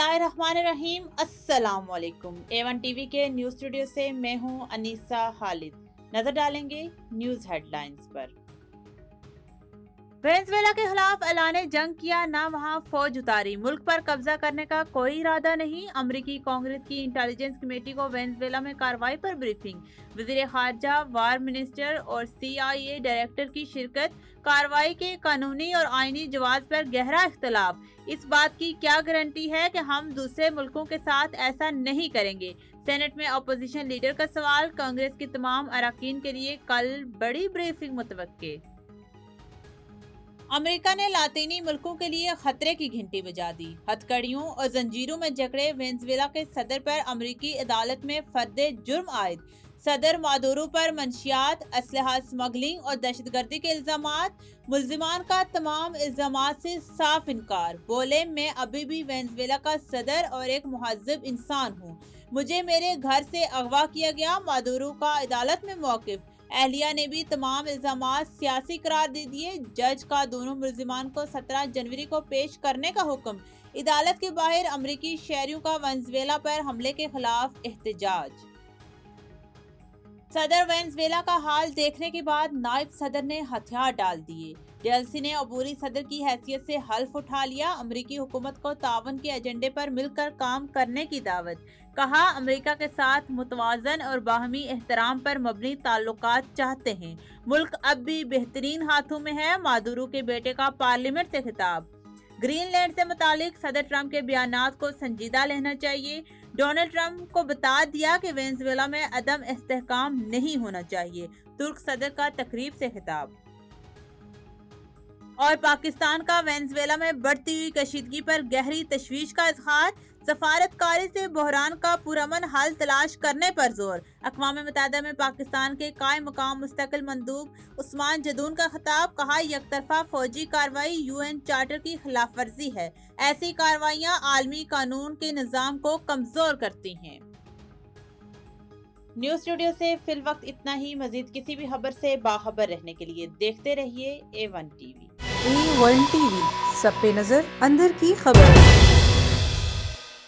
बिस्मिल्लाहिर्रहमानिर्रहीम। अस्सलाम वालेकुम। A1 टीवी के न्यूज़ स्टूडियो से मैं हूं अनीसा खालिद। नजर डालेंगे न्यूज़ हेडलाइंस पर। वेनेजुएला के खिलाफ ऐलान जंग किया, ना वहां फौज उतारी, मुल्क पर कब्जा करने का कोई इरादा नहीं। अमरीकी कांग्रेस की इंटेलिजेंस कमेटी को वेनेजुएला में कार्रवाई पर ब्रीफिंग, वजीर खारजा, वार मिनिस्टर और CIA डायरेक्टर की शिरकत। कार्रवाई के कानूनी और आईनी जवाज पर गहरा इख्तलाफ। इस बात की क्या गारंटी है कि हम दूसरे मुल्कों के साथ ऐसा नहीं करेंगे? सेनेट में अपोजिशन लीडर का सवाल। कांग्रेस के तमाम अरकान के लिए कल बड़ी ब्रीफिंग मुतवक्के। अमेरिका ने लातीनी मुल्कों के लिए खतरे की घंटी बजा दी। हथकड़ियों और जंजीरों में जकड़े वेनेजुएला के सदर पर अमेरिकी अदालत में फर्दे जुर्म आयद। सदर मादुरो पर मंशियात, असलहा स्मगलिंग और दहशतगर्दी के इल्जामात। मुल्जिमान का तमाम इल्जामात से साफ इनकार। बोले, मैं अभी भी वेनेजुएला का सदर और एक मुहज्जब इंसान हूँ। मुझे मेरे घर से अगवा किया गया। मादुरो का अदालत में मौकिफ। एहलिया ने भी तमाम इल्जामात सियासी करार दे दिए। जज का दोनों मुल्जिमान को 17 जनवरी को पेश करने का हुक्म। अदालत के बाहर अमरीकी शहरियों का वेनेजुएला पर हमले के खिलाफ एहतजाज। सदर वेनेजुएला का हाल देखने के बाद नायब सदर ने हथियार डाल दिए। DLC ने अबूरी सदर की हैसियत से हल्फ उठा लिया। अमरीकी हुकूमत को तावन के एजेंडे पर मिलकर काम करने की दावत। कहा, अमेरिका के साथ मुतवाजन और बाहमी एहतराम पर मबनी ताल्लुकात चाहते हैं। मुल्क अब भी बेहतरीन हाथों में है। मादुरो के बेटे का पार्लियामेंट से खिताब। ग्रीनलैंड से मुतालिक सदर ट्रंप के बयानात को संजीदा लेना चाहिए। डोनाल्ड ट्रंप को बता दिया कि वेनेजुएला में अदम इस्तेहकाम नहीं होना चाहिए। तुर्क सदर का तकरीब से खिताब। और पाकिस्तान का वेनेजुएला में बढ़ती हुई कशीदगी पर गहरी तशवीश का इजहार। सफारतकारी से बहरान का पुरअमन हल तलाश करने पर जोर। अक़वाम मुत्तहिदा में पाकिस्तान के कायम मकाम मुस्तकिल मंदूब उस्मान जदून का खिताब। कहा, यकतरफा फौजी कार्रवाई UN चार्टर की खिलाफ वर्जी है। ऐसी कार्रवाइयाँ आलमी कानून के निज़ाम को कमजोर करती हैं। न्यूज़ स्टूडियो से फिल वक्त इतना ही। मजीद किसी भी खबर से बाखबर रहने के लिए देखते रहिए A1 TV। A1 TV, सब पे नजर, अंदर की खबर।